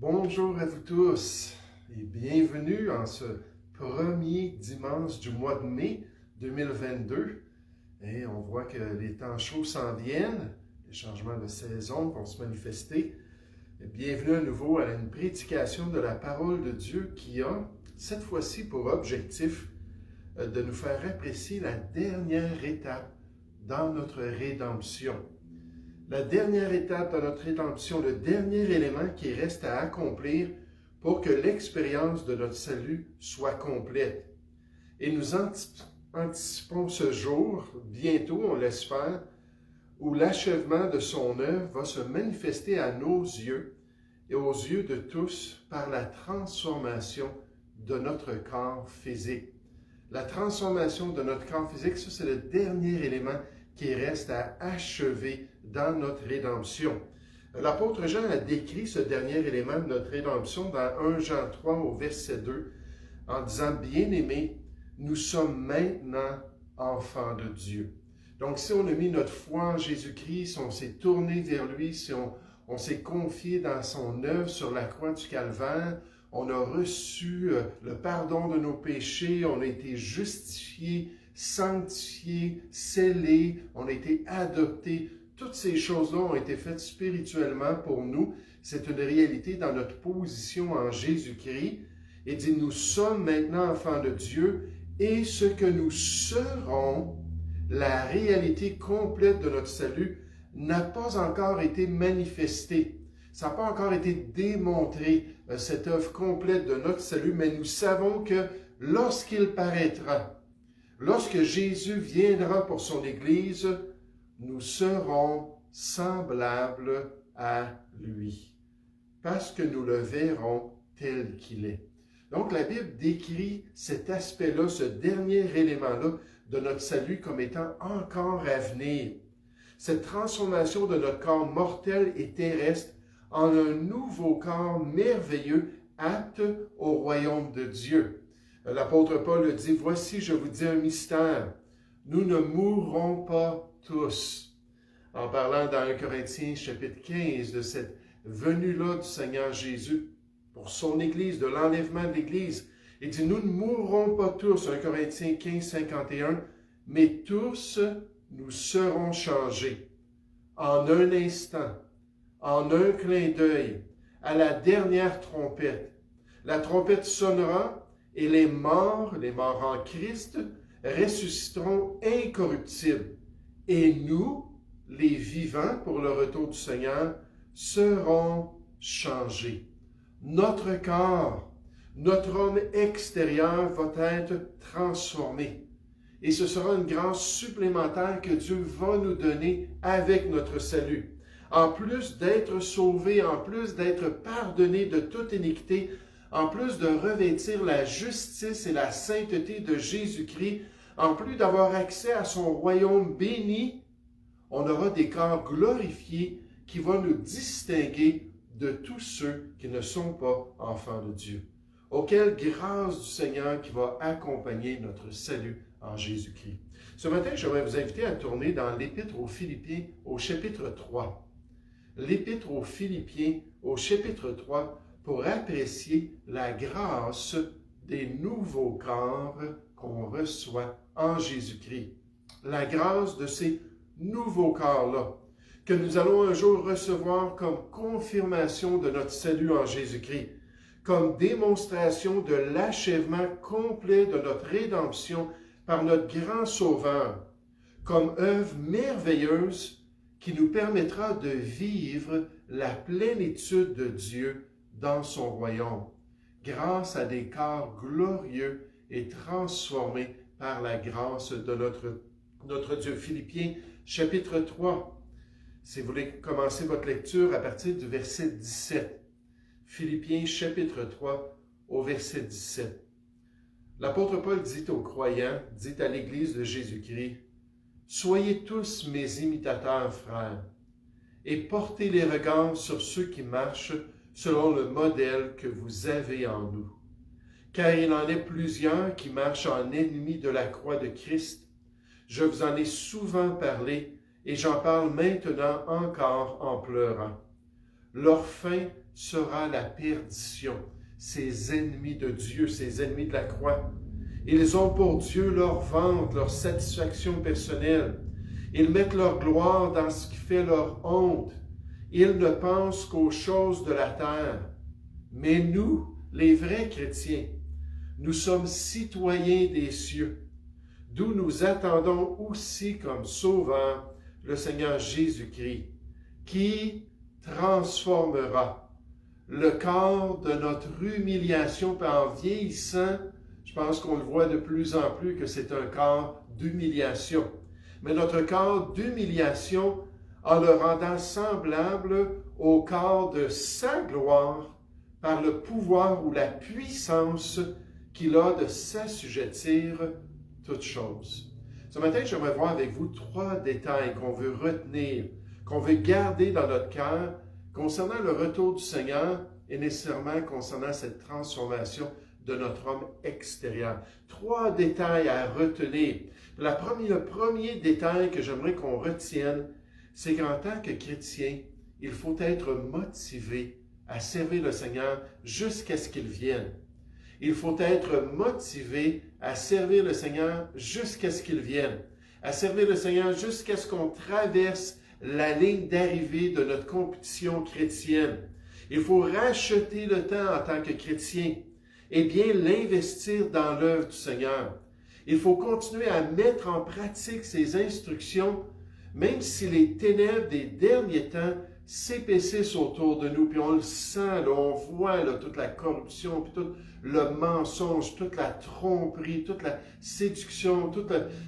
Bonjour à vous tous et bienvenue en ce premier dimanche du mois de mai 2022. Et on voit que les temps chauds s'en viennent, les changements de saison vont se manifester. Et bienvenue à nouveau à une prédication de la parole de Dieu qui a, cette fois-ci, pour objectif de nous faire apprécier la dernière étape dans notre rédemption. La dernière étape dans notre rédemption, le dernier élément qui reste à accomplir pour que l'expérience de notre salut soit complète. Et nous anticipons ce jour, bientôt, on l'espère, où l'achèvement de son œuvre va se manifester à nos yeux et aux yeux de tous par la transformation de notre corps physique. La transformation de notre corps physique, ça c'est le dernier élément qui reste à achever dans notre rédemption. L'apôtre Jean a décrit ce dernier élément de notre rédemption dans 1 Jean 3 au verset 2 en disant « Bien-aimés, nous sommes maintenant enfants de Dieu. » Donc si on a mis notre foi en Jésus-Christ, si on s'est tourné vers lui, si on s'est confié dans son œuvre sur la croix du Calvaire, on a reçu le pardon de nos péchés, on a été justifiés, sanctifiés, scellés, on a été adoptés. Toutes ces choses-là ont été faites spirituellement pour nous. C'est une réalité dans notre position en Jésus-Christ. Et dit, nous sommes maintenant enfants de Dieu et ce que nous serons, la réalité complète de notre salut, n'a pas encore été manifestée. Ça n'a pas encore été démontré, cette œuvre complète de notre salut, mais nous savons que lorsqu'il paraîtra, lorsque Jésus viendra pour son Église, nous serons semblables à lui, parce que nous le verrons tel qu'il est. Donc la Bible décrit cet aspect-là, ce dernier élément-là de notre salut comme étant encore à venir. Cette transformation de notre corps mortel et terrestre en un nouveau corps merveilleux, apte au royaume de Dieu. L'apôtre Paul le dit, « Voici, je vous dis un mystère, nous ne mourrons pas tous. » En parlant dans 1 Corinthiens chapitre 15 de cette venue-là du Seigneur Jésus pour son Église, de l'enlèvement de l'Église, il dit, « Nous ne mourrons pas tous. » 1 Corinthiens 15, 51, « Mais tous nous serons changés en un instant, en un clin d'œil, à la dernière trompette. La trompette sonnera et les morts en Christ, ressusciteront incorruptibles. Et nous, les vivants pour le retour du Seigneur, seront changés. Notre corps, notre homme extérieur va être transformé. Et ce sera une grâce supplémentaire que Dieu va nous donner avec notre salut. En plus d'être sauvé, en plus d'être pardonné de toute iniquité, en plus de revêtir la justice et la sainteté de Jésus-Christ, en plus d'avoir accès à son royaume béni, on aura des corps glorifiés qui vont nous distinguer de tous ceux qui ne sont pas enfants de Dieu. Auquel grâce du Seigneur qui va accompagner notre salut en Jésus-Christ. Ce matin, j'aimerais vous inviter à tourner dans l'Épître aux Philippiens au chapitre 3. L'Épître aux Philippiens au chapitre 3 pour apprécier la grâce des nouveaux corps qu'on reçoit en Jésus-Christ. La grâce de ces nouveaux corps-là que nous allons un jour recevoir comme confirmation de notre salut en Jésus-Christ, comme démonstration de l'achèvement complet de notre rédemption par notre grand Sauveur, comme œuvre merveilleuse qui nous permettra de vivre la plénitude de Dieu dans son royaume, grâce à des corps glorieux et transformés par la grâce de notre Dieu. Philippiens, chapitre 3. Si vous voulez commencer votre lecture à partir du verset 17. Philippiens, chapitre 3, au verset 17. L'apôtre Paul dit aux croyants, dit à l'Église de Jésus-Christ, « Soyez tous mes imitateurs, frères, et portez les regards sur ceux qui marchent selon le modèle que vous avez en nous. Car il en est plusieurs qui marchent en ennemis de la croix de Christ. Je vous en ai souvent parlé, et j'en parle maintenant encore en pleurant. Leur fin sera la perdition. Ces ennemis de Dieu, ces ennemis de la croix. Ils ont pour Dieu leur ventre, leur satisfaction personnelle. Ils mettent leur gloire dans ce qui fait leur honte. Ils ne pensent qu'aux choses de la terre. Mais nous, les vrais chrétiens, nous sommes citoyens des cieux, d'où nous attendons aussi comme sauveur le Seigneur Jésus-Christ, qui transformera le corps de notre humiliation en vieillissant. Je pense qu'on le voit de plus en plus que c'est un corps d'humiliation. Mais notre corps d'humiliation, en le rendant semblable au corps de sa gloire, par le pouvoir ou la puissance qu'il a de s'assujettir toutes choses. Ce matin, j'aimerais voir avec vous 3 détails qu'on veut retenir, qu'on veut garder dans notre cœur concernant le retour du Seigneur et nécessairement concernant cette transformation de notre homme extérieur. 3 détails à retenir. Le premier détail que j'aimerais qu'on retienne, c'est qu'en tant que chrétien, il faut être motivé à servir le Seigneur jusqu'à ce qu'il vienne. Il faut être motivé à servir le Seigneur jusqu'à ce qu'il vienne. À servir le Seigneur jusqu'à ce qu'on traverse la ligne d'arrivée de notre compétition chrétienne. Il faut racheter le temps en tant que chrétien et bien l'investir dans l'œuvre du Seigneur. Il faut continuer à mettre en pratique ses instructions, même si les ténèbres des derniers temps s'épaississent autour de nous, puis on le sent, là, on voit là, toute la corruption, puis tout le mensonge, toute la tromperie, toute la séduction, tout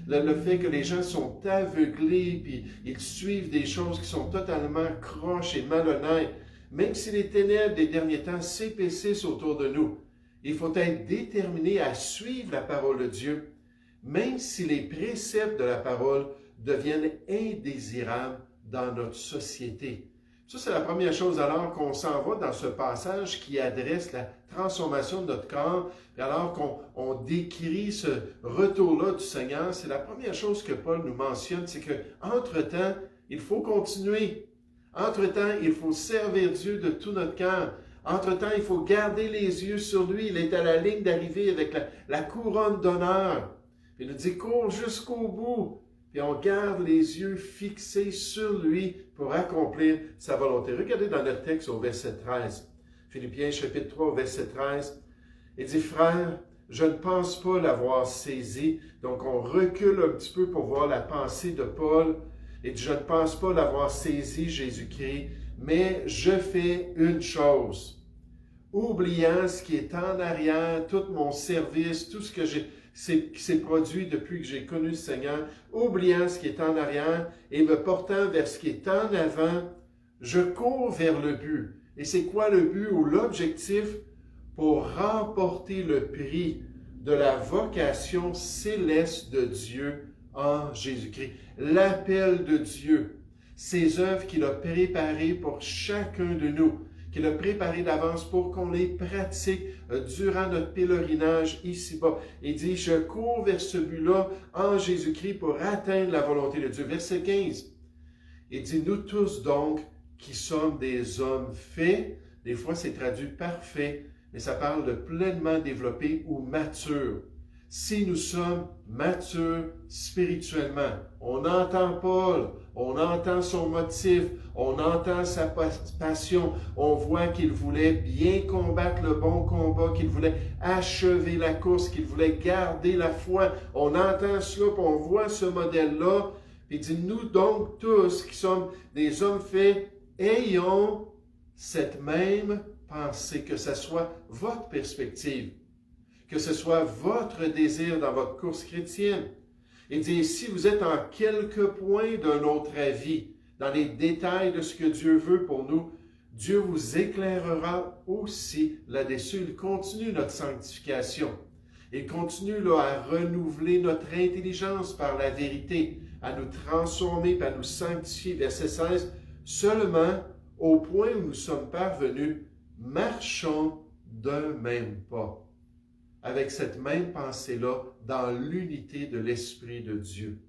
le fait que les gens sont aveuglés, puis ils suivent des choses qui sont totalement croches et malhonnêtes. Même si les ténèbres des derniers temps s'épaississent autour de nous, il faut être déterminé à suivre la parole de Dieu, même si les préceptes de la parole deviennent indésirables dans notre société. Ça, c'est la première chose alors qu'on s'en va dans ce passage qui adresse la transformation de notre corps. Et alors qu'on décrit ce retour-là du Seigneur, c'est la première chose que Paul nous mentionne, c'est qu'entre-temps, il faut continuer. Entre-temps, il faut servir Dieu de tout notre cœur. Entre-temps, il faut garder les yeux sur lui. Il est à la ligne d'arrivée avec la couronne d'honneur. Il nous dit, cours jusqu'au bout. Et on garde les yeux fixés sur lui pour accomplir sa volonté. Regardez dans notre texte au verset 13. Philippiens chapitre 3 au verset 13. Il dit, frère, je ne pense pas l'avoir saisi. Donc on recule un petit peu pour voir la pensée de Paul. Il dit, je ne pense pas l'avoir saisi, Jésus-Christ, mais je fais une chose. Oubliant ce qui est en arrière, tout mon service, tout ce que qui s'est produit depuis que j'ai connu le Seigneur, oubliant ce qui est en arrière et me portant vers ce qui est en avant, je cours vers le but. Et c'est quoi le but ou l'objectif? Pour remporter le prix de la vocation céleste de Dieu en Jésus-Christ. L'appel de Dieu, ces œuvres qu'il a préparées pour chacun de nous, qu'il a préparées d'avance pour qu'on les pratique durant notre pèlerinage ici-bas. Il dit, je cours vers ce but-là en Jésus-Christ pour atteindre la volonté de Dieu. Verset 15, il dit, nous tous donc, qui sommes des hommes faits, des fois c'est traduit parfait, mais ça parle de pleinement développé ou mature. Si nous sommes matures spirituellement, on entend Paul, on entend son motif, on entend sa passion, on voit qu'il voulait bien combattre le bon combat, qu'il voulait achever la course, qu'il voulait garder la foi. On entend cela, puis on voit ce modèle-là. Puis il dit, nous donc tous qui sommes des hommes faits, ayons cette même pensée, que ce soit votre perspective, que ce soit votre désir dans votre course chrétienne. Il dit, si vous êtes en quelques points d'un autre avis, dans les détails de ce que Dieu veut pour nous, Dieu vous éclairera aussi là-dessus. Il continue notre sanctification. Il continue là, à renouveler notre intelligence par la vérité, à nous transformer, à nous sanctifier. Verset 16, seulement au point où nous sommes parvenus, marchons d'un même pas, avec cette même pensée-là, dans l'unité de l'Esprit de Dieu.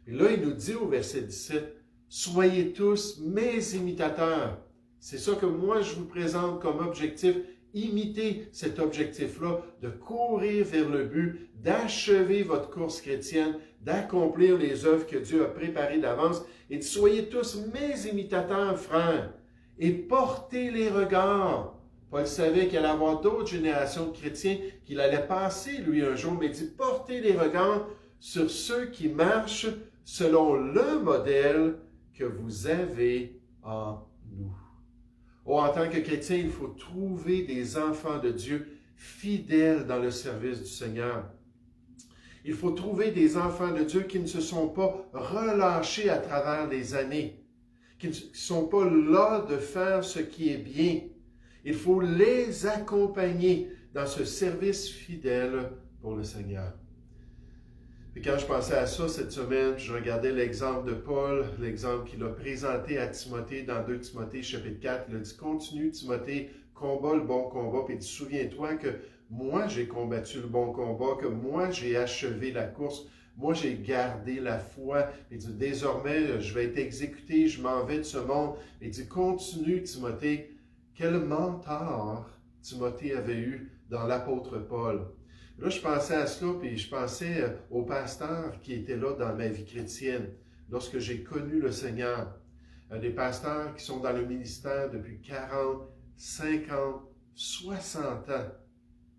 Et là, il nous dit au verset 17, « Soyez tous mes imitateurs. » C'est ça que moi je vous présente comme objectif. Imitez cet objectif-là de courir vers le but, d'achever votre course chrétienne, d'accomplir les œuvres que Dieu a préparées d'avance et de soyez tous mes imitateurs, frères, et portez les regards. Paul savait qu'il allait y avoir d'autres générations de chrétiens qu'il allait passer, lui, un jour, mais il dit, portez les regards sur ceux qui marchent selon le modèle que vous avez en nous. Oh, en tant que chrétien, il faut trouver des enfants de Dieu fidèles dans le service du Seigneur. Il faut trouver des enfants de Dieu qui ne se sont pas relâchés à travers les années, qui ne sont pas là de faire ce qui est bien. Il faut les accompagner dans ce service fidèle pour le Seigneur. Et quand je pensais à ça cette semaine, je regardais l'exemple de Paul, l'exemple qu'il a présenté à Timothée dans 2 Timothée chapitre 4. Il a dit, continue Timothée, combat le bon combat. Puis il dit, souviens-toi que moi j'ai combattu le bon combat, que moi j'ai achevé la course, moi j'ai gardé la foi. Il dit, désormais je vais être exécuté, je m'en vais de ce monde. Il dit, continue Timothée. Quel mentor Timothée avait eu dans l'apôtre Paul. Là, je pensais à cela, puis je pensais aux pasteurs qui étaient là dans ma vie chrétienne, lorsque j'ai connu le Seigneur. Des pasteurs qui sont dans le ministère depuis 40, 50, 60 ans,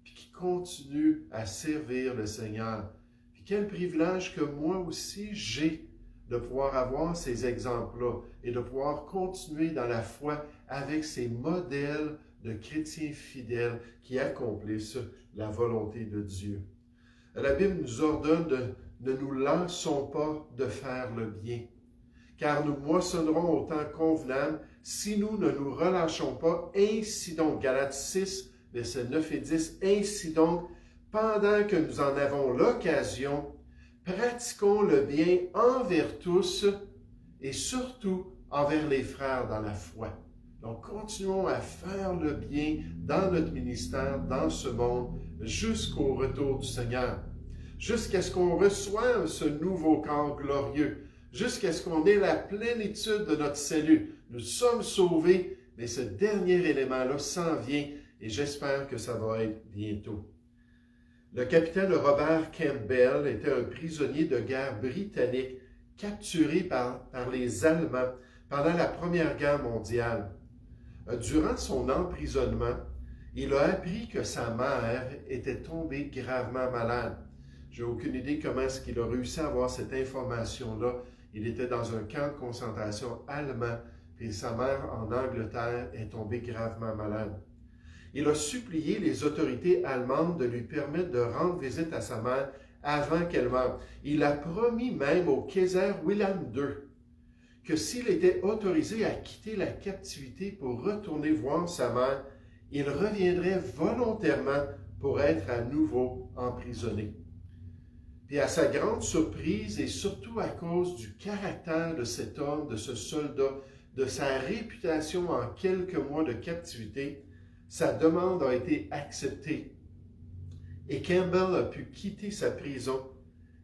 puis qui continuent à servir le Seigneur. Puis quel privilège que moi aussi j'ai de pouvoir avoir ces exemples-là et de pouvoir continuer dans la foi avec ces modèles de chrétiens fidèles qui accomplissent la volonté de Dieu. La Bible nous ordonne de ne nous lassons pas de faire le bien, car nous moissonnerons au temps convenable si nous ne nous relâchons pas. Ainsi donc, Galates 6, versets 9 et 10, ainsi donc, pendant que nous en avons l'occasion, pratiquons le bien envers tous et surtout envers les frères dans la foi. Donc, continuons à faire le bien dans notre ministère, dans ce monde, jusqu'au retour du Seigneur, jusqu'à ce qu'on reçoive ce nouveau corps glorieux, jusqu'à ce qu'on ait la plénitude de notre salut. Nous sommes sauvés, mais ce dernier élément-là s'en vient et j'espère que ça va être bientôt. Le capitaine Robert Campbell était un prisonnier de guerre britannique capturé par les Allemands pendant la Première Guerre mondiale. Durant son emprisonnement, il a appris que sa mère était tombée gravement malade. Je n'ai aucune idée comment est-ce qu'il a réussi à avoir cette information-là. Il était dans un camp de concentration allemand, et sa mère en Angleterre est tombée gravement malade. Il a supplié les autorités allemandes de lui permettre de rendre visite à sa mère avant qu'elle meure. Il a promis même au Kaiser Wilhelm II que s'il était autorisé à quitter la captivité pour retourner voir sa mère, il reviendrait volontairement pour être à nouveau emprisonné. Puis à sa grande surprise, et surtout à cause du caractère de cet homme, de ce soldat, de sa réputation en quelques mois de captivité, sa demande a été acceptée. Et Campbell a pu quitter sa prison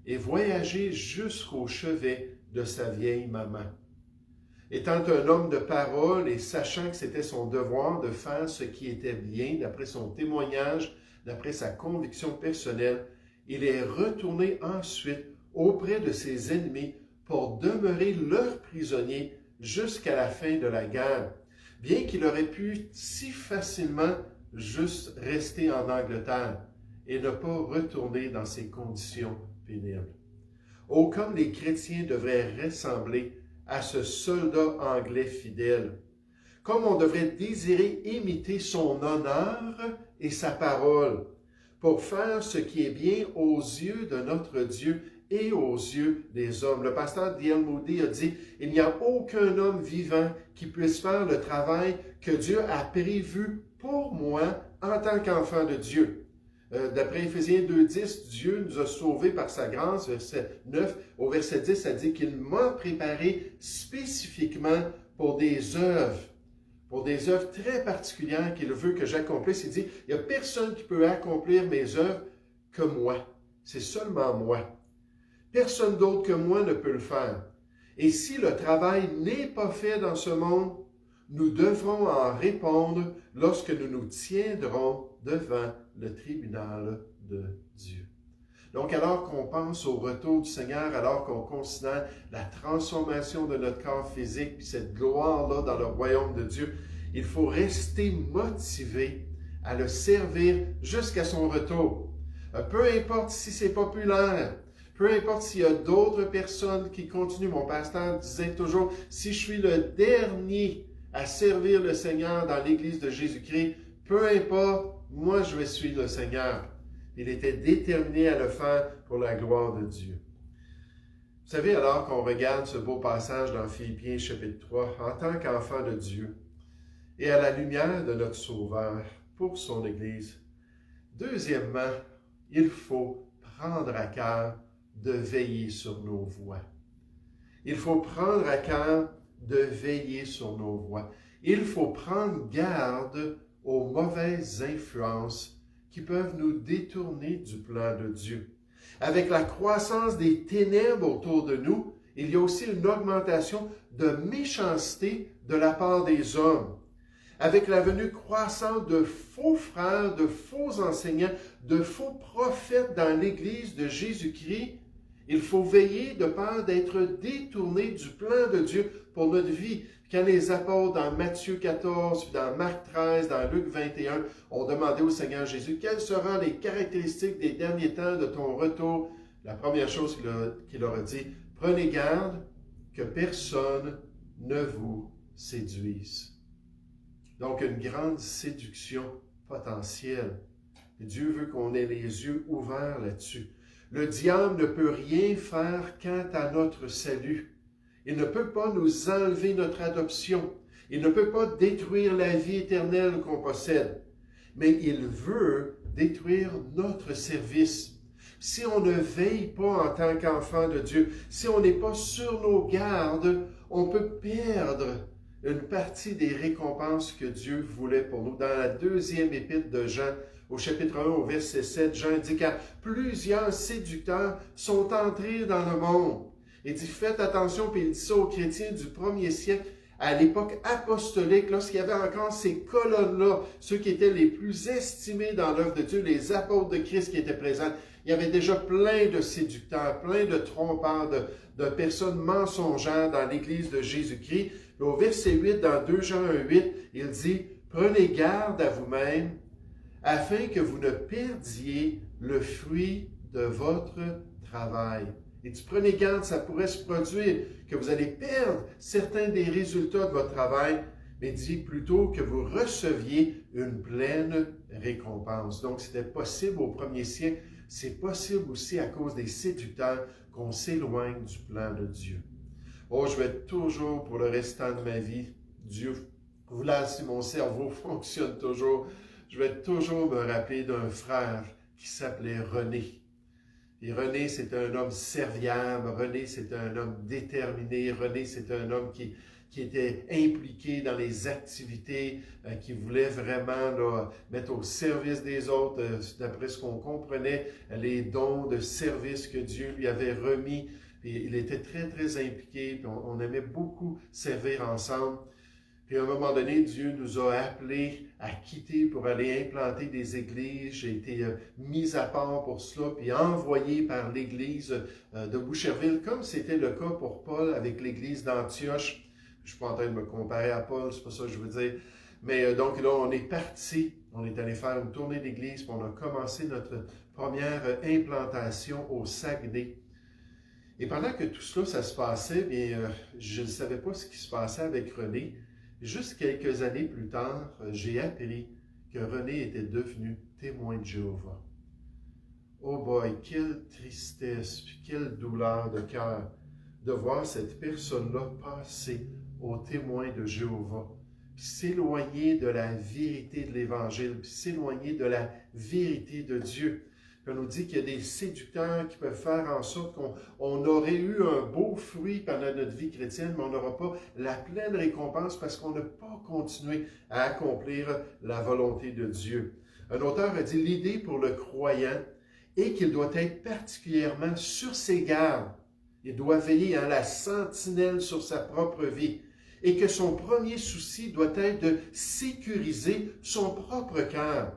et voyager jusqu'au chevet de sa vieille maman. Étant un homme de parole et sachant que c'était son devoir de faire ce qui était bien, d'après son témoignage, d'après sa conviction personnelle, il est retourné ensuite auprès de ses ennemis pour demeurer leur prisonnier jusqu'à la fin de la guerre, bien qu'il aurait pu si facilement juste rester en Angleterre et ne pas retourner dans ces conditions pénibles. Oh, comme les chrétiens devraient ressembler à ce soldat anglais fidèle, comme on devrait désirer imiter son honneur et sa parole pour faire ce qui est bien aux yeux de notre Dieu et aux yeux des hommes. Le pasteur D.L. Moody a dit, « Il n'y a aucun homme vivant qui puisse faire le travail que Dieu a prévu pour moi en tant qu'enfant de Dieu. » D'après Éphésiens 2.10, Dieu nous a sauvés par sa grâce, verset 9. Au verset 10, ça dit qu'il m'a préparé spécifiquement pour des œuvres très particulières qu'il veut que j'accomplisse. Il dit, il n'y a personne qui peut accomplir mes œuvres que moi. C'est seulement moi. Personne d'autre que moi ne peut le faire. Et si le travail n'est pas fait dans ce monde, Nous devrons en répondre lorsque nous nous tiendrons devant le tribunal de Dieu. Donc, alors qu'on pense au retour du Seigneur, alors qu'on considère la transformation de notre corps physique, puis cette gloire-là dans le royaume de Dieu, il faut rester motivé à le servir jusqu'à son retour. Peu importe si c'est populaire, peu importe s'il y a d'autres personnes qui continuent. Mon pasteur disait toujours, si je suis le dernier à servir le Seigneur dans l'Église de Jésus-Christ, peu importe, moi je vais suivre le Seigneur. Il était déterminé à le faire pour la gloire de Dieu. Vous savez, alors qu'on regarde ce beau passage dans Philippiens chapitre 3, en tant qu'enfant de Dieu, et à la lumière de notre Sauveur pour son Église, deuxièmement, il faut prendre à cœur de veiller sur nos voies. Il faut prendre à cœur de veiller sur nos voies. Il faut prendre garde aux mauvaises influences qui peuvent nous détourner du plan de Dieu. Avec la croissance des ténèbres autour de nous, il y a aussi une augmentation de méchanceté de la part des hommes. Avec la venue croissante de faux frères, de faux enseignants, de faux prophètes dans l'Église de Jésus-Christ, il faut veiller de peur d'être détourné du plan de Dieu pour notre vie. Quand les apôtres, dans Matthieu 14, puis dans Marc 13, dans Luc 21, ont demandé au Seigneur Jésus, quelles seront les caractéristiques des derniers temps de ton retour? La première chose qu'il leur a dit, prenez garde que personne ne vous séduise. Donc, une grande séduction potentielle. Et Dieu veut qu'on ait les yeux ouverts là-dessus. Le diable ne peut rien faire quant à notre salut. Il ne peut pas nous enlever notre adoption. Il ne peut pas détruire la vie éternelle qu'on possède. Mais il veut détruire notre service. Si on ne veille pas en tant qu'enfant de Dieu, si on n'est pas sur nos gardes, on peut perdre une partie des récompenses que Dieu voulait pour nous. Dans la deuxième épître de Jean, au chapitre 1, au verset 7, Jean dit car plusieurs séducteurs sont entrés dans le monde. Il dit, faites attention, puis il dit ça aux chrétiens du premier siècle, à l'époque apostolique, lorsqu'il y avait encore ces colonnes-là, ceux qui étaient les plus estimés dans l'œuvre de Dieu, les apôtres de Christ qui étaient présents. Il y avait déjà plein de séducteurs, plein de trompeurs, de personnes mensongères dans l'Église de Jésus-Christ. Mais au verset 8, dans 2 Jean 1,8, il dit, prenez garde à vous-même, afin que vous ne perdiez le fruit de votre travail. Et tu prenez garde, ça pourrait se produire, que vous allez perdre certains des résultats de votre travail, mais dit plutôt que vous receviez une pleine récompense. Donc, c'était possible au premier siècle, c'est possible aussi à cause des séducteurs qu'on s'éloigne du plan de Dieu. Oh, je vais toujours, pour le restant de ma vie, Dieu voulant si mon cerveau fonctionne toujours, je vais toujours me rappeler d'un frère qui s'appelait René. Et René, c'est un homme serviable. René, c'est un homme déterminé. René, c'est un homme qui était impliqué dans les activités, qui voulait vraiment là, mettre au service des autres, d'après ce qu'on comprenait, les dons de service que Dieu lui avait remis. Puis il était très, très impliqué. Puis on aimait beaucoup servir ensemble. Puis à un moment donné, Dieu nous a appelés à quitter pour aller implanter des églises. J'ai été mis à part pour cela, puis envoyé par l'église de Boucherville, comme c'était le cas pour Paul avec l'église d'Antioche. Je ne suis pas en train de me comparer à Paul, c'est pas ça que je veux dire. Mais donc là, on est parti, on est allé faire une tournée d'église, puis on a commencé notre première implantation au Saguenay. Et pendant que tout cela, ça se passait, bien, je ne savais pas ce qui se passait avec René. Juste quelques années plus tard, j'ai appris que René était devenu témoin de Jéhovah. Oh boy, quelle tristesse, puis quelle douleur de cœur de voir cette personne-là passer au témoin de Jéhovah, puis s'éloigner de la vérité de l'Évangile, puis s'éloigner de la vérité de Dieu. On nous dit qu'il y a des séducteurs qui peuvent faire en sorte qu'on aurait eu un beau fruit pendant notre vie chrétienne, mais on n'aura pas la pleine récompense parce qu'on n'a pas continué à accomplir la volonté de Dieu. Un auteur a dit, l'idée pour le croyant est qu'il doit être particulièrement sur ses gardes. Il doit veiller à la sentinelle sur sa propre vie. et que son premier souci doit être de sécuriser son propre cœur,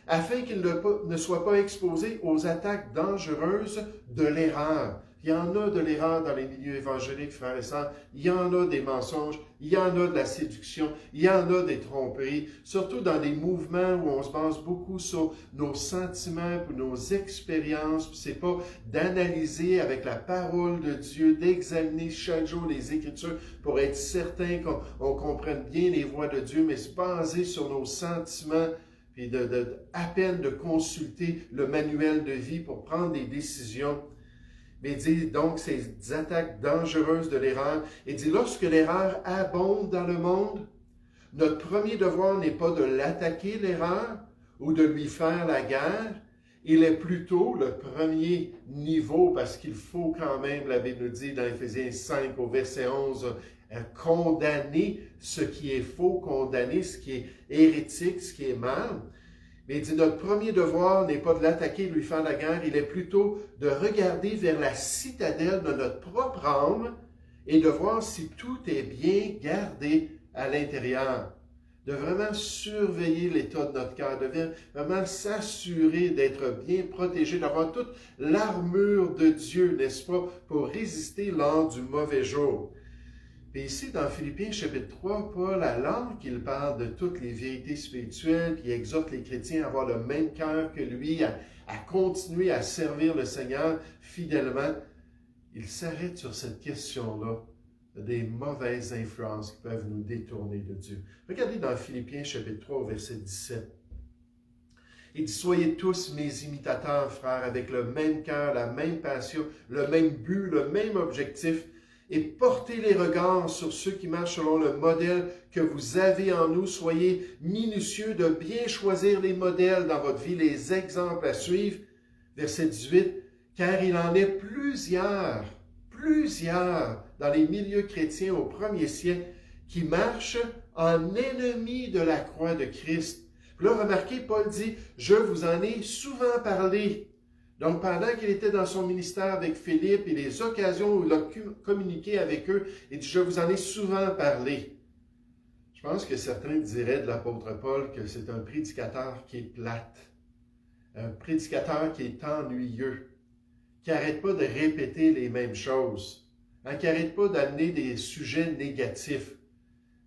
afin qu'il ne soit pas exposé aux attaques dangereuses de l'erreur. Il y en a de l'erreur dans les milieux évangéliques, frères et sœurs. Il y en a des mensonges, il y en a de la séduction, il y en a des tromperies, surtout dans des mouvements où on se base beaucoup sur nos sentiments, nos expériences. C'est pas d'analyser avec la parole de Dieu, d'examiner chaque jour les Écritures pour être certain qu'on comprenne bien les voies de Dieu, mais se baser sur nos sentiments, puis à peine de consulter le manuel de vie pour prendre des décisions. Mais il dit donc ces attaques dangereuses de l'erreur. Il dit lorsque l'erreur abonde dans le monde, notre premier devoir n'est pas de l'attaquer l'erreur ou de lui faire la guerre. Il est plutôt le premier niveau parce qu'il faut quand même, la Bible nous dit dans Éphésiens 5 au verset 11, condamner ce qui est faux, condamner ce qui est hérétique, ce qui est mal. Mais il dit, notre premier devoir n'est pas de l'attaquer, de lui faire la guerre, il est plutôt de regarder vers la citadelle de notre propre âme et de voir si tout est bien gardé à l'intérieur. De vraiment surveiller l'état de notre cœur, de vraiment s'assurer d'être bien protégé, d'avoir toute l'armure de Dieu, n'est-ce pas, pour résister lors du mauvais jour. Et ici, dans Philippiens chapitre 3, Paul, alors qu'il parle de toutes les vérités spirituelles, puis il exhorte les chrétiens à avoir le même cœur que lui, à continuer à servir le Seigneur fidèlement, il s'arrête sur cette question-là des mauvaises influences qui peuvent nous détourner de Dieu. Regardez dans Philippiens chapitre 3, verset 17. Il dit, soyez tous mes imitateurs, frères, avec le même cœur, la même passion, le même but, le même objectif, et portez les regards sur ceux qui marchent selon le modèle que vous avez en nous. Soyez minutieux de bien choisir les modèles dans votre vie, les exemples à suivre. Verset 18, car il en est plusieurs dans les milieux chrétiens au premier siècle qui marchent en ennemis de la croix de Christ. Puis là, remarquez, Paul dit, je vous en ai souvent parlé. Donc, pendant qu'il était dans son ministère avec Philippe et les occasions où il a communiqué avec eux, il dit, je vous en ai souvent parlé. Je pense que certains diraient de l'apôtre Paul que c'est un prédicateur qui est plate, un prédicateur qui est ennuyeux, qui n'arrête pas de répéter les mêmes choses, qui n'arrête pas d'amener des sujets négatifs.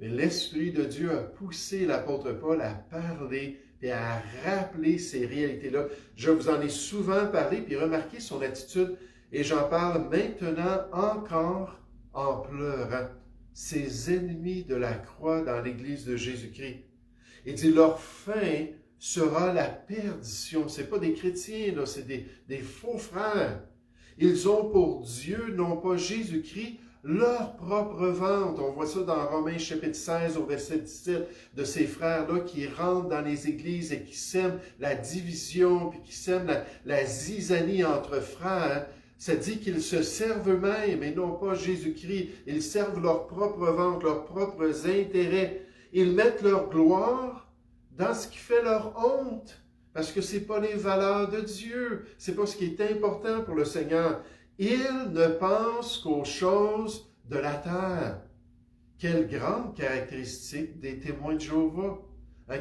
Mais l'Esprit de Dieu a poussé l'apôtre Paul à parler et à rappeler ces réalités-là. Je vous en ai souvent parlé, puis remarquez son attitude, et j'en parle maintenant encore en pleurant. Ces ennemis de la croix dans l'Église de Jésus-Christ. Il dit, leur fin sera la perdition. Ce n'est pas des chrétiens, là, c'est des faux frères. Ils ont pour Dieu, non pas Jésus-Christ, leur propre ventre. On voit ça dans Romains chapitre 16 au verset 17, de ces frères-là qui rentrent dans les églises et qui sèment la division, puis qui sèment la zizanie entre frères. Ça dit qu'ils se servent eux-mêmes et non pas Jésus-Christ. Ils servent leur propre ventre, leurs propres intérêts. Ils mettent leur gloire dans ce qui fait leur honte, parce que ce n'est pas les valeurs de Dieu. Ce n'est pas ce qui est important pour le Seigneur. Ils ne pensent qu'aux choses de la terre. Quelle grande caractéristique des témoins de Jéhovah,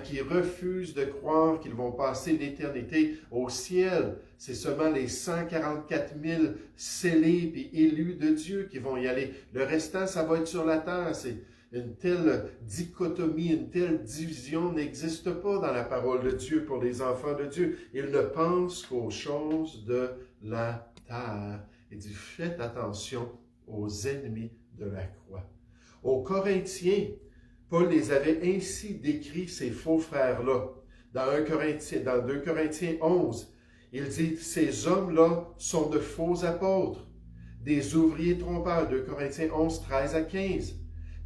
qui refusent de croire qu'ils vont passer l'éternité au ciel. C'est seulement les 144 000 scellés et élus de Dieu qui vont y aller. Le restant, ça va être sur la terre. C'est une telle dichotomie, une telle division n'existe pas dans la parole de Dieu pour les enfants de Dieu. Ils ne pensent qu'aux choses de la terre. Il dit, faites attention aux ennemis de la croix. Aux Corinthiens, Paul les avait ainsi décrits, ces faux frères-là. Dans 2 Corinthiens 11, il dit, ces hommes-là sont de faux apôtres, des ouvriers trompeurs. 2 Corinthiens 11, 13 à 15.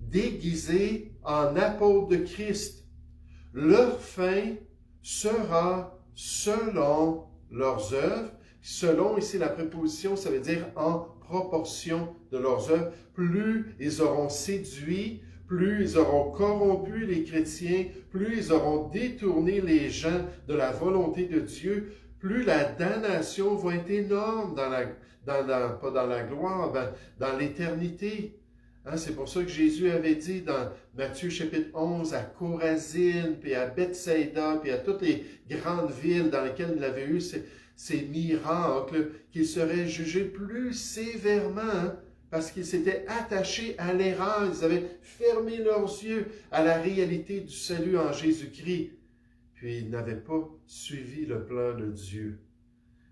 Déguisés en apôtres de Christ. Leur fin sera selon leurs œuvres. Selon, ici, la préposition, ça veut dire en proportion de leurs œuvres. Plus ils auront séduit, plus ils auront corrompu les chrétiens, plus ils auront détourné les gens de la volonté de Dieu, plus la damnation va être énorme pas dans la gloire, dans l'éternité. Hein, c'est pour ça que Jésus avait dit dans Matthieu chapitre 11 à Chorazine, puis à Bethsaïda, puis à toutes les grandes villes dans lesquelles il avait eu ces miracles, qu'ils seraient jugés plus sévèrement, hein, parce qu'ils s'étaient attachés à l'erreur, ils avaient fermé leurs yeux à la réalité du salut en Jésus-Christ. Puis ils n'avaient pas suivi le plan de Dieu.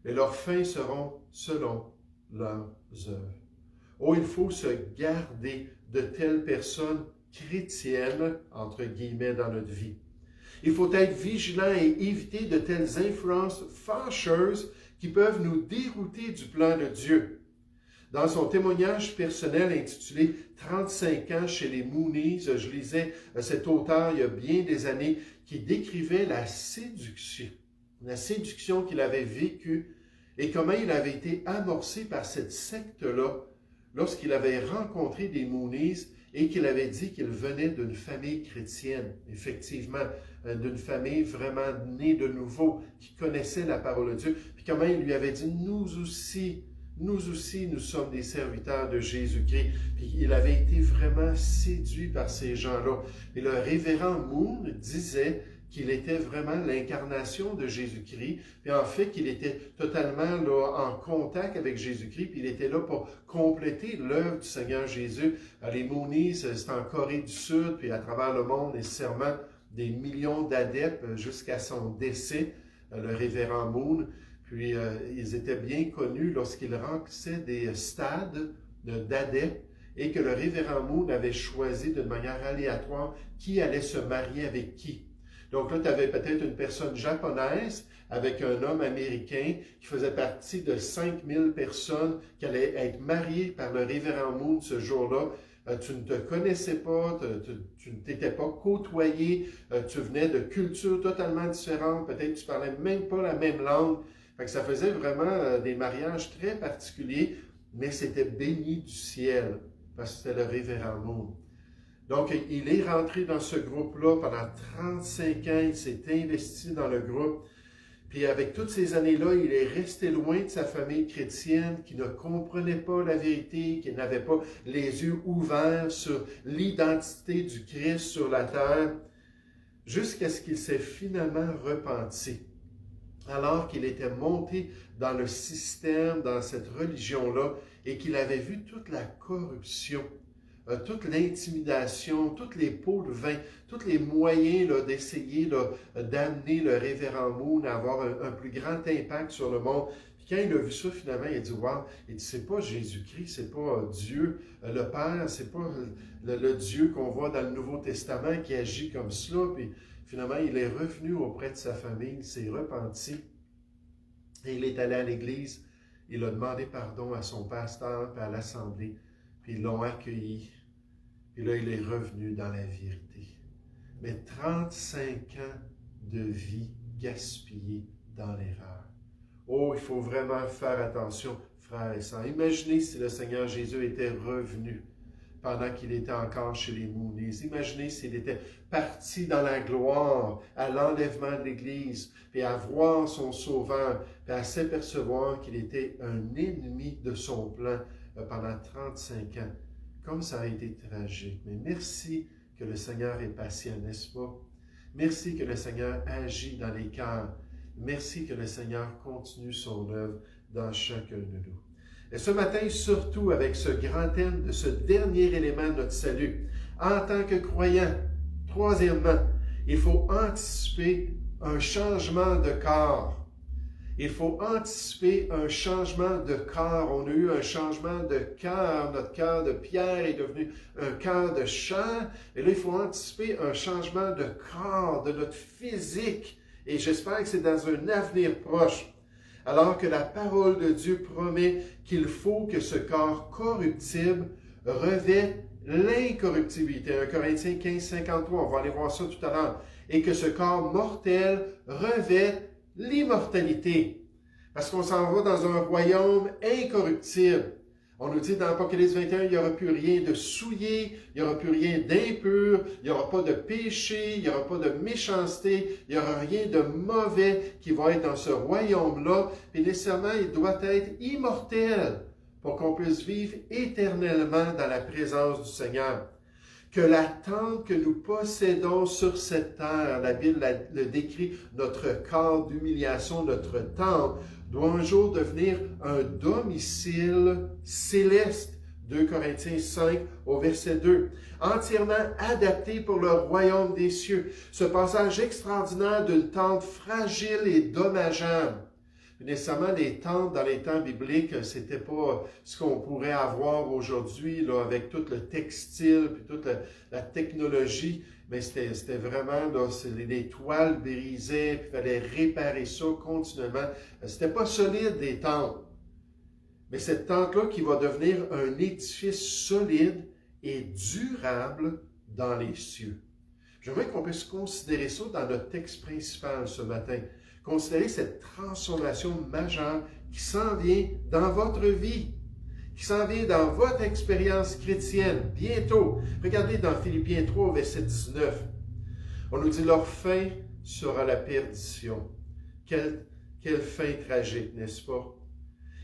Et leurs fins seront selon leurs œuvres. Oh, il faut se garder de telles personnes chrétiennes, entre guillemets, dans notre vie. Il faut être vigilant et éviter de telles influences fâcheuses qui peuvent nous dérouter du plan de Dieu. Dans son témoignage personnel intitulé « 35 ans chez les Moonies », je lisais cet auteur il y a bien des années qui décrivait la séduction qu'il avait vécue et comment il avait été amorcé par cette secte-là lorsqu'il avait rencontré des Moonies et qu'il avait dit qu'il venait d'une famille chrétienne, effectivement, d'une famille vraiment née de nouveau, qui connaissait la parole de Dieu, puis comment il lui avait dit « Nous aussi, nous sommes des serviteurs de Jésus-Christ. » Puis il avait été vraiment séduit par ces gens-là. Et le révérend Moon disait qu'il était vraiment l'incarnation de Jésus-Christ, puis en fait qu'il était totalement là, en contact avec Jésus-Christ, puis il était là pour compléter l'œuvre du Seigneur Jésus. Les Moonies, c'est en Corée du Sud, puis à travers le monde, nécessairement des millions d'adeptes jusqu'à son décès, le révérend Moon. Puis ils étaient bien connus lorsqu'ils remplissaient des stades d'adeptes et que le révérend Moon avait choisi d'une manière aléatoire qui allait se marier avec qui. Donc là, tu avais peut-être une personne japonaise avec un homme américain qui faisait partie de 5000 personnes qui allaient être mariées par le révérend Moon ce jour-là. Tu ne te connaissais pas, tu ne t'étais pas côtoyé, tu venais de cultures totalement différentes, peut-être tu ne parlais même pas la même langue. Fait que ça faisait vraiment des mariages très particuliers, mais c'était béni du ciel, parce que c'était le révérend Moon. Donc, il est rentré dans ce groupe-là pendant 35 ans, il s'est investi dans le groupe. Puis avec toutes ces années-là, il est resté loin de sa famille chrétienne qui ne comprenait pas la vérité, qui n'avait pas les yeux ouverts sur l'identité du Christ sur la terre, jusqu'à ce qu'il s'est finalement repenti. Alors qu'il était monté dans le système, dans cette religion-là, et qu'il avait vu toute la corruption, toute l'intimidation, tous les pots de vin, tous les moyens d'essayer d'amener le révérend Moon à avoir un plus grand impact sur le monde. Puis quand il a vu ça, finalement, il a dit « Wow », il dit « C'est pas Jésus-Christ, c'est pas Dieu, le Père, c'est pas le Dieu qu'on voit dans le Nouveau Testament qui agit comme cela. » Puis finalement, il est revenu auprès de sa famille, il s'est repenti et il est allé à l'église. Il a demandé pardon à son pasteur et à l'assemblée. Puis ils l'ont accueilli. Puis là, il est revenu dans la vérité. Mais 35 ans de vie gaspillée dans l'erreur. Oh, il faut vraiment faire attention, frères et sœurs. Imaginez si le Seigneur Jésus était revenu pendant qu'il était encore chez les Moonies. Imaginez s'il était parti dans la gloire à l'enlèvement de l'Église, puis à voir son Sauveur, puis à s'apercevoir qu'il était un ennemi de son plan pendant 35 ans. Comme ça a été tragique. Mais merci que le Seigneur est patient, n'est-ce pas? Merci que le Seigneur agit dans les cœurs. Merci que le Seigneur continue son œuvre dans chacun de nous. Et ce matin, surtout avec ce grand thème de ce dernier élément de notre salut, en tant que croyant, troisièmement, il faut anticiper un changement de corps. Il faut anticiper un changement de corps. On a eu un changement de cœur. Notre cœur de pierre est devenu un cœur de chair. Et là, il faut anticiper un changement de corps, de notre physique. Et j'espère que c'est dans un avenir proche. Alors que la parole de Dieu promet qu'il faut que ce corps corruptible revête l'incorruptibilité. 1 Corinthiens 15, 53, on va aller voir ça tout à l'heure. Et que ce corps mortel revête l'immortalité. Parce qu'on s'en va dans un royaume incorruptible. On nous dit dans Apocalypse 21, il n'y aura plus rien de souillé, il n'y aura plus rien d'impur, il n'y aura pas de péché, il n'y aura pas de méchanceté, il n'y aura rien de mauvais qui va être dans ce royaume-là. Et nécessairement, il doit être immortel pour qu'on puisse vivre éternellement dans la présence du Seigneur. Que la tente que nous possédons sur cette terre, la Bible le décrit, notre corps d'humiliation, notre temple, doit un jour devenir un domicile céleste. 2 Corinthiens 5 au verset 2. Entièrement adapté pour le royaume des cieux. Ce passage extraordinaire d'une tente fragile et dommageable. Nécessairement, les tentes dans les temps bibliques, c'était pas ce qu'on pourrait avoir aujourd'hui, là, avec tout le textile, puis toute la technologie, mais c'était vraiment, là, les toiles brisaient, puis il fallait réparer ça continuellement. C'était pas solide, des tentes. Mais cette tente-là qui va devenir un édifice solide et durable dans les cieux. J'aimerais qu'on puisse considérer ça dans notre texte principal ce matin. Considérez cette transformation majeure qui s'en vient dans votre vie, qui s'en vient dans votre expérience chrétienne, bientôt. Regardez dans Philippiens 3, verset 19. On nous dit, leur fin sera la perdition. Quelle fin tragique, n'est-ce pas?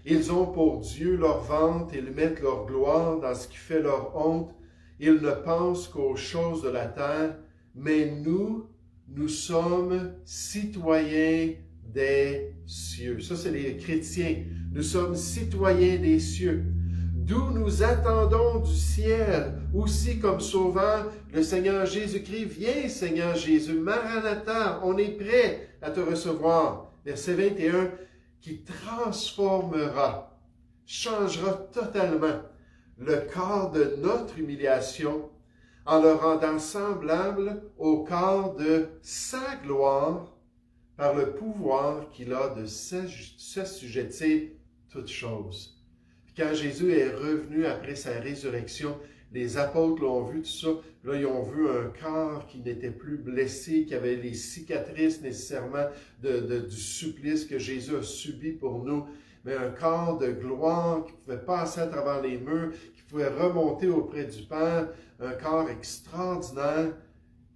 Ils ont pour Dieu leur vente, ils mettent leur gloire dans ce qui fait leur honte. Ils ne pensent qu'aux choses de la terre, mais nous sommes citoyens des cieux. Ça, c'est les chrétiens. Nous sommes citoyens des cieux, d'où nous attendons du ciel, aussi comme sauveur, le Seigneur Jésus-Christ. Viens, Seigneur Jésus, Maranatha, on est prêt à te recevoir. Verset 21, qui transformera, changera totalement le corps de notre humiliation en le rendant semblable au corps de sa gloire par le pouvoir qu'il a de s'assujettir toutes choses. Puis quand Jésus est revenu après sa résurrection, les apôtres l'ont vu, tout ça. Là, ils ont vu un corps qui n'était plus blessé, qui avait les cicatrices nécessairement du supplice que Jésus a subi pour nous. Mais un corps de gloire qui pouvait passer à travers les murs, qui pouvait remonter auprès du Père. Un corps extraordinaire.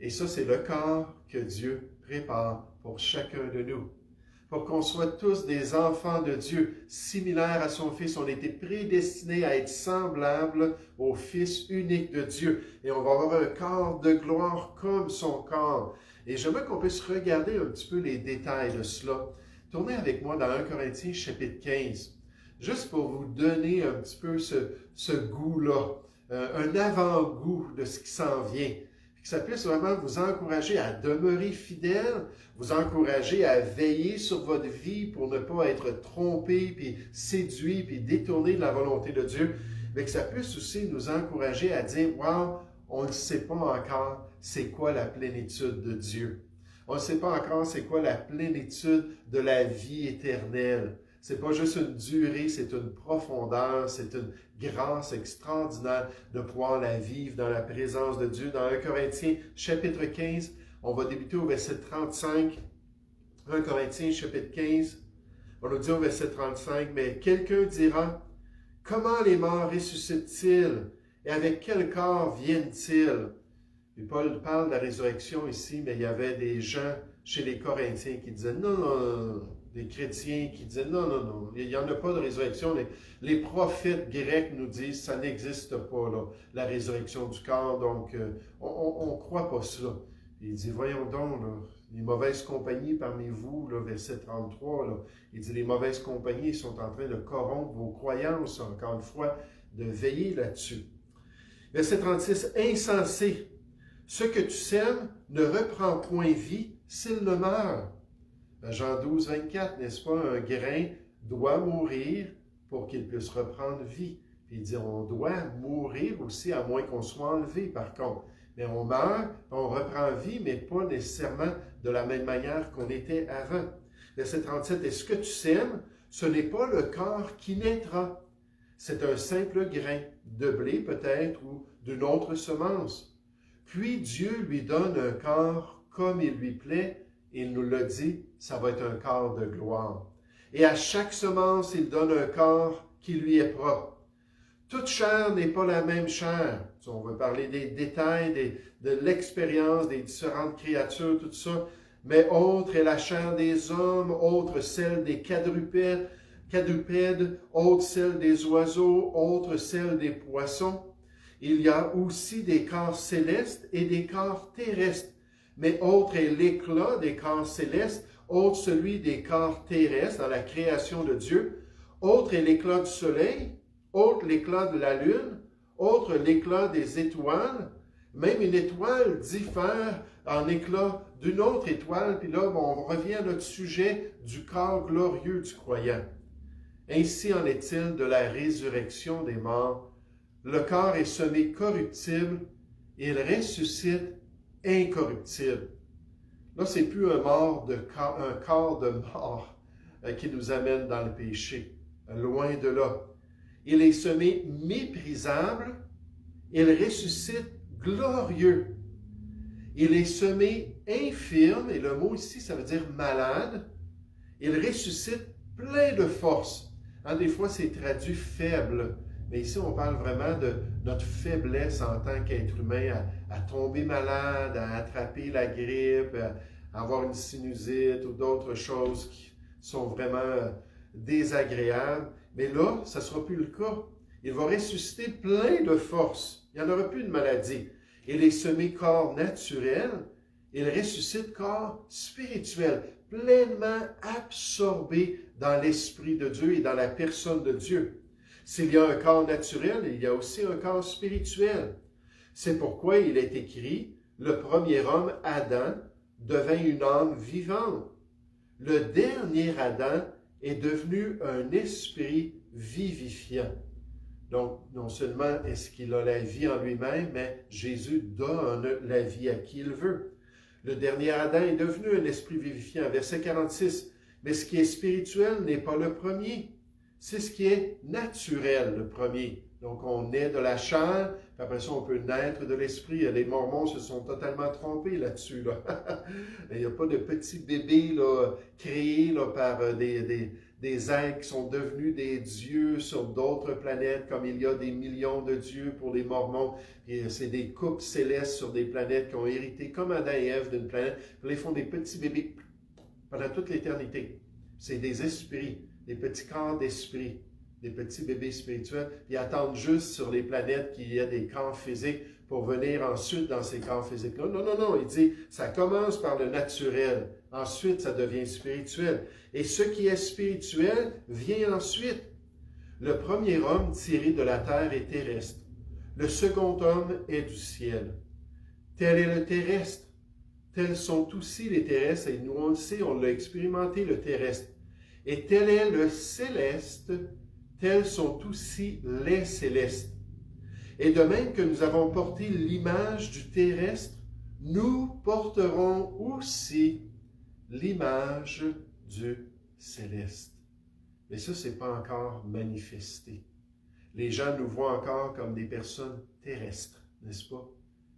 Et ça, c'est le corps que Dieu prépare pour chacun de nous. Pour qu'on soit tous des enfants de Dieu, similaires à son Fils. On a été prédestinés à être semblables au Fils unique de Dieu. Et on va avoir un corps de gloire comme son corps. Et j'aimerais qu'on puisse regarder un petit peu les détails de cela. Tournez avec moi dans 1 Corinthiens chapitre 15. Juste pour vous donner un petit peu ce goût-là. Un avant-goût de ce qui s'en vient. Que ça puisse vraiment vous encourager à demeurer fidèle, vous encourager à veiller sur votre vie pour ne pas être trompé, puis séduit, puis détourné de la volonté de Dieu, mais que ça puisse aussi nous encourager à dire, « Wow, on ne sait pas encore c'est quoi la plénitude de Dieu. On ne sait pas encore c'est quoi la plénitude de la vie éternelle. C'est pas juste une durée, c'est une profondeur, c'est une grâce extraordinaire de pouvoir la vivre dans la présence de Dieu. Dans 1 Corinthiens chapitre 15, on va débuter au verset 35. 1 Corinthiens chapitre 15, on nous dit au verset 35, « Mais quelqu'un dira, comment les morts ressuscitent-ils et avec quel corps viennent-ils? » Et Paul parle de la résurrection ici, mais il y avait des gens chez les Corinthiens qui disaient, « Non, non, non. » Des chrétiens qui disaient, non, non, non, il n'y en a pas de résurrection. Les prophètes grecs nous disent, ça n'existe pas, là, la résurrection du corps, donc on ne croit pas cela. Il dit, voyons donc, là, les mauvaises compagnies parmi vous, là, verset 33, là, il dit, les mauvaises compagnies sont en train de corrompre vos croyances, encore une fois, de veiller là-dessus. Verset 36, insensé, ce que tu sèmes ne reprend point vie s'il ne meurt. Jean 12, 24, n'est-ce pas? Un grain doit mourir pour qu'il puisse reprendre vie. Puis il dit, on doit mourir aussi, à moins qu'on soit enlevé, par contre. Mais on meurt, on reprend vie, mais pas nécessairement de la même manière qu'on était avant. Verset 37, et ce que tu sèmes, ce n'est pas le corps qui naîtra. C'est un simple grain, de blé peut-être, ou d'une autre semence. Puis Dieu lui donne un corps comme il lui plaît. Il nous l'a dit, ça va être un corps de gloire. Et à chaque semence, il donne un corps qui lui est propre. Toute chair n'est pas la même chair. On veut parler des détails, de l'expérience des différentes créatures, tout ça. Mais autre est la chair des hommes, autre celle des quadrupèdes, quadrupèdes, autres celles des oiseaux, autres celles des poissons. Il y a aussi des corps célestes et des corps terrestres. Mais autre est l'éclat des corps célestes, autre celui des corps terrestres dans la création de Dieu. Autre est l'éclat du soleil, autre l'éclat de la lune, autre l'éclat des étoiles. Même une étoile diffère en éclat d'une autre étoile. Puis là, on revient à notre sujet du corps glorieux du croyant. Ainsi en est-il de la résurrection des morts. Le corps est semé corruptible, il ressuscite incorruptible. Là, c'est plus un corps de mort qui nous amène dans le péché. Loin de là. Il est semé méprisable, il ressuscite glorieux. Il est semé infirme, et le mot ici, ça veut dire malade. Il ressuscite plein de force. Des fois, c'est traduit faible. Mais ici, on parle vraiment de notre faiblesse en tant qu'être humain à tomber malade, à attraper la grippe, à avoir une sinusite ou d'autres choses qui sont vraiment désagréables. Mais là, ça ne sera plus le cas. Il va ressusciter plein de force. Il n'y en aura plus de maladie. Il est semé corps naturel. Il ressuscite corps spirituel, pleinement absorbé dans l'Esprit de Dieu et dans la personne de Dieu. S'il y a un corps naturel, il y a aussi un corps spirituel. C'est pourquoi il est écrit, le premier homme, Adam, devint une âme vivante. Le dernier Adam est devenu un esprit vivifiant. Donc, non seulement est-ce qu'il a la vie en lui-même, mais Jésus donne la vie à qui il veut. Le dernier Adam est devenu un esprit vivifiant. Verset 46. Mais ce qui est spirituel n'est pas le premier. C'est ce qui est naturel, le premier. Donc, on naît de la chair, puis après ça, on peut naître de l'esprit. Les Mormons se sont totalement trompés là-dessus. Là. Il n'y a pas de petits bébés là, créés là, par des êtres qui sont devenus des dieux sur d'autres planètes, comme il y a des millions de dieux pour les Mormons. Et c'est des couples célestes sur des planètes qui ont hérité, comme Adam et Ève, d'une planète. Puis là, ils font des petits bébés pendant toute l'éternité. C'est des esprits, des petits corps d'esprit, des petits bébés spirituels. Ils attendent juste sur les planètes qu'il y ait des corps physiques pour venir ensuite dans ces corps physiques-là. Non, non, non, il dit, ça commence par le naturel. Ensuite, ça devient spirituel. Et ce qui est spirituel vient ensuite. Le premier homme tiré de la terre est terrestre. Le second homme est du ciel. Tel est le terrestre. Tels sont aussi les terrestres. Et nous, on le sait, on l'a expérimenté, le terrestre. Et tel est le céleste. Tels sont aussi les célestes. Et de même que nous avons porté l'image du terrestre, nous porterons aussi l'image du céleste. Mais ça, ce n'est pas encore manifesté. Les gens nous voient encore comme des personnes terrestres, n'est-ce pas?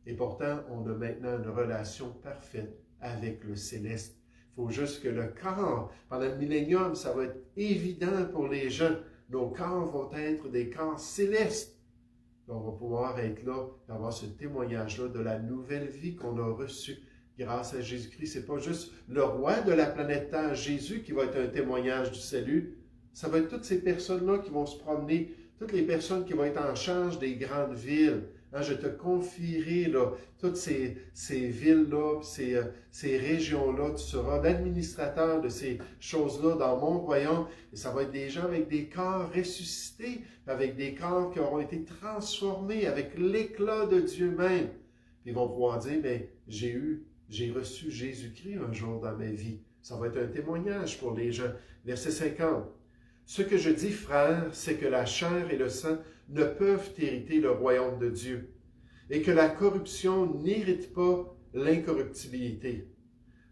Et pourtant, on a maintenant une relation parfaite avec le céleste. Il faut juste que le corps, pendant le millénium, ça va être évident pour les gens. Nos corps vont être des corps célestes. On va pouvoir être là et avoir ce témoignage-là de la nouvelle vie qu'on a reçue grâce à Jésus-Christ. Ce n'est pas juste le roi de la planète Terre, Jésus, qui va être un témoignage du salut. Ça va être toutes ces personnes-là qui vont se promener, toutes les personnes qui vont être en charge des grandes villes. Je te confierai là, toutes ces villes-là, ces régions-là. Tu seras l'administrateur de ces choses-là dans mon royaume. Et ça va être des gens avec des corps ressuscités, avec des corps qui auront été transformés avec l'éclat de Dieu même. Puis ils vont pouvoir dire, mais j'ai reçu Jésus-Christ un jour dans ma vie. Ça va être un témoignage pour les gens. Verset 50. Ce que je dis, frères, c'est que la chair et le sang ne peuvent hériter le royaume de Dieu, et que la corruption n'hérite pas l'incorruptibilité.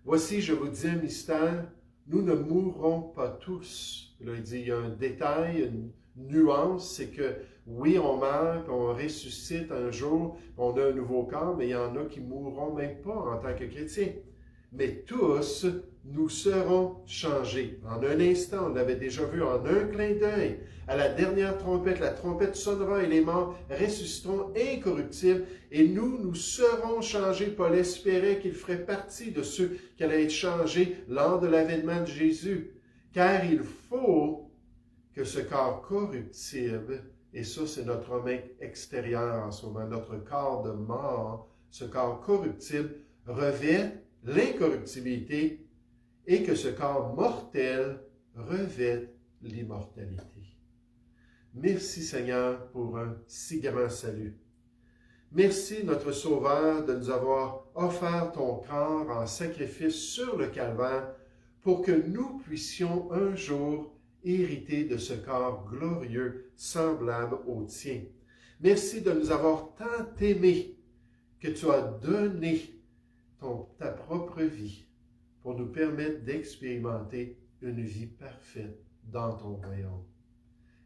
Voici, je vous dis un mystère, nous ne mourrons pas tous. Là, il dit, il y a un détail, une nuance, c'est que oui, on meurt, puis on ressuscite un jour, on a un nouveau corps, mais il y en a qui ne mourront même pas en tant que chrétiens. Mais tous, nous serons changés. En un instant, on l'avait déjà vu, en un clin d'œil. À la dernière trompette, la trompette sonnera et les morts ressusciteront incorruptibles. Et nous serons changés. Paul espérait qu'il ferait partie de ceux qui allaient être changés lors de l'avènement de Jésus. Car il faut que ce corps corruptible, et ça c'est notre homme extérieur en ce moment, notre corps de mort, ce corps corruptible revêt l'incorruptibilité et que ce corps mortel revêt l'immortalité. Merci Seigneur pour un si grand salut. Merci notre Sauveur de nous avoir offert ton corps en sacrifice sur le calvaire pour que nous puissions un jour hériter de ce corps glorieux semblable au tien. Merci de nous avoir tant aimés que tu as donné ta propre vie pour nous permettre d'expérimenter une vie parfaite dans ton royaume.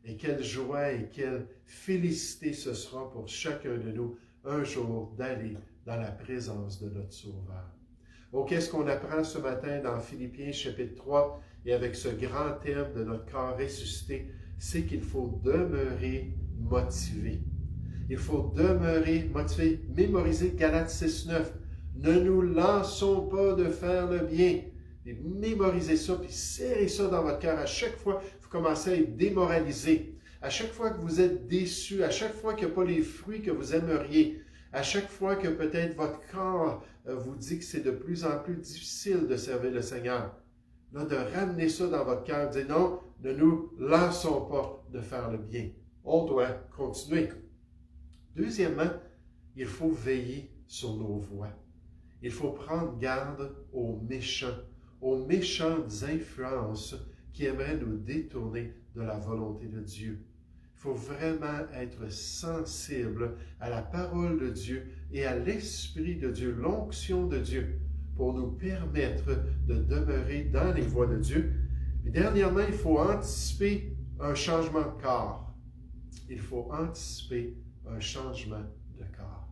Et quelle joie et quelle félicité ce sera pour chacun de nous un jour d'aller dans la présence de notre Sauveur. Oh, qu'est-ce qu'on apprend ce matin dans Philippiens chapitre 3 et avec ce grand thème de notre corps ressuscité, c'est qu'il faut demeurer motivé. Il faut demeurer motivé. Mémorisez Galates 6.9. Ne nous lassons pas de faire le bien. Et mémorisez ça, puis serrez ça dans votre cœur. À chaque fois que vous commencez à être démoralisé, à chaque fois que vous êtes déçu, à chaque fois qu'il n'y a pas les fruits que vous aimeriez, à chaque fois que peut-être votre corps vous dit que c'est de plus en plus difficile de servir le Seigneur, là, de ramener ça dans votre cœur, de dire non, ne nous lassons pas de faire le bien. On doit continuer. Deuxièmement, il faut veiller sur nos voies. Il faut prendre garde aux méchantes influences qui aimeraient nous détourner de la volonté de Dieu. Il faut vraiment être sensible à la parole de Dieu et à l'Esprit de Dieu, l'onction de Dieu, pour nous permettre de demeurer dans les voies de Dieu. Et dernièrement, il faut anticiper un changement de corps. Il faut anticiper un changement de corps.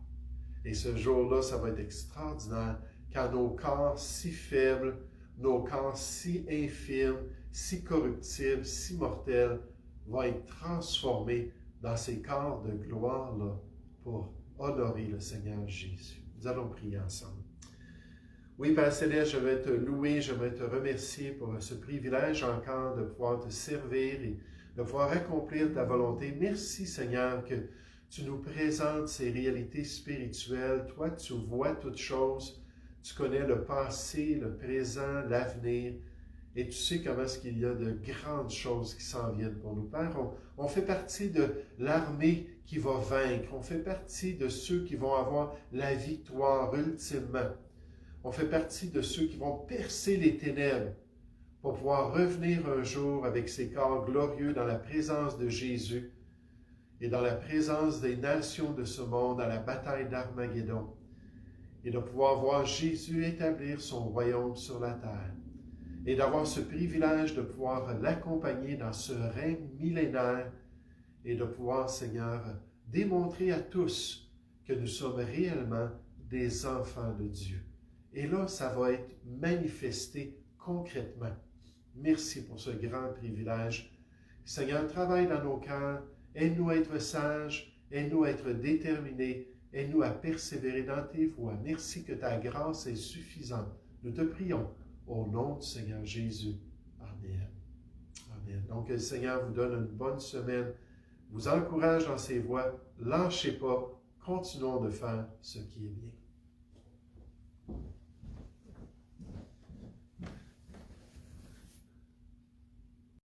Et ce jour-là, ça va être extraordinaire, quand nos corps si faibles, nos corps si infimes, si corruptibles, si mortels, vont être transformés dans ces corps de gloire-là pour honorer le Seigneur Jésus. Nous allons prier ensemble. Oui, Père Céleste, je vais te louer, je vais te remercier pour ce privilège encore de pouvoir te servir et de pouvoir accomplir ta volonté. Merci, Seigneur, que tu nous présentes ces réalités spirituelles. Toi, tu vois toutes choses. Tu connais le passé, le présent, l'avenir. Et tu sais comment est-ce qu'il y a de grandes choses qui s'en viennent pour nous. Père, on fait partie de l'armée qui va vaincre. On fait partie de ceux qui vont avoir la victoire ultimement. On fait partie de ceux qui vont percer les ténèbres pour pouvoir revenir un jour avec ces corps glorieux dans la présence de Jésus et dans la présence des nations de ce monde à la bataille d'Armageddon et de pouvoir voir Jésus établir son royaume sur la terre. Et d'avoir ce privilège de pouvoir l'accompagner dans ce règne millénaire et de pouvoir, Seigneur, démontrer à tous que nous sommes réellement des enfants de Dieu. Et là, ça va être manifesté concrètement. Merci pour ce grand privilège. Seigneur, travaille dans nos cœurs, aide-nous à être sages, aide-nous à être déterminés, aide-nous à persévérer dans tes voies. Merci que ta grâce est suffisante. Nous te prions. Au nom du Seigneur Jésus. Amen. Amen. Donc, le Seigneur vous donne une bonne semaine, vous encourage dans ses voies. Lâchez pas. Continuons de faire ce qui est bien.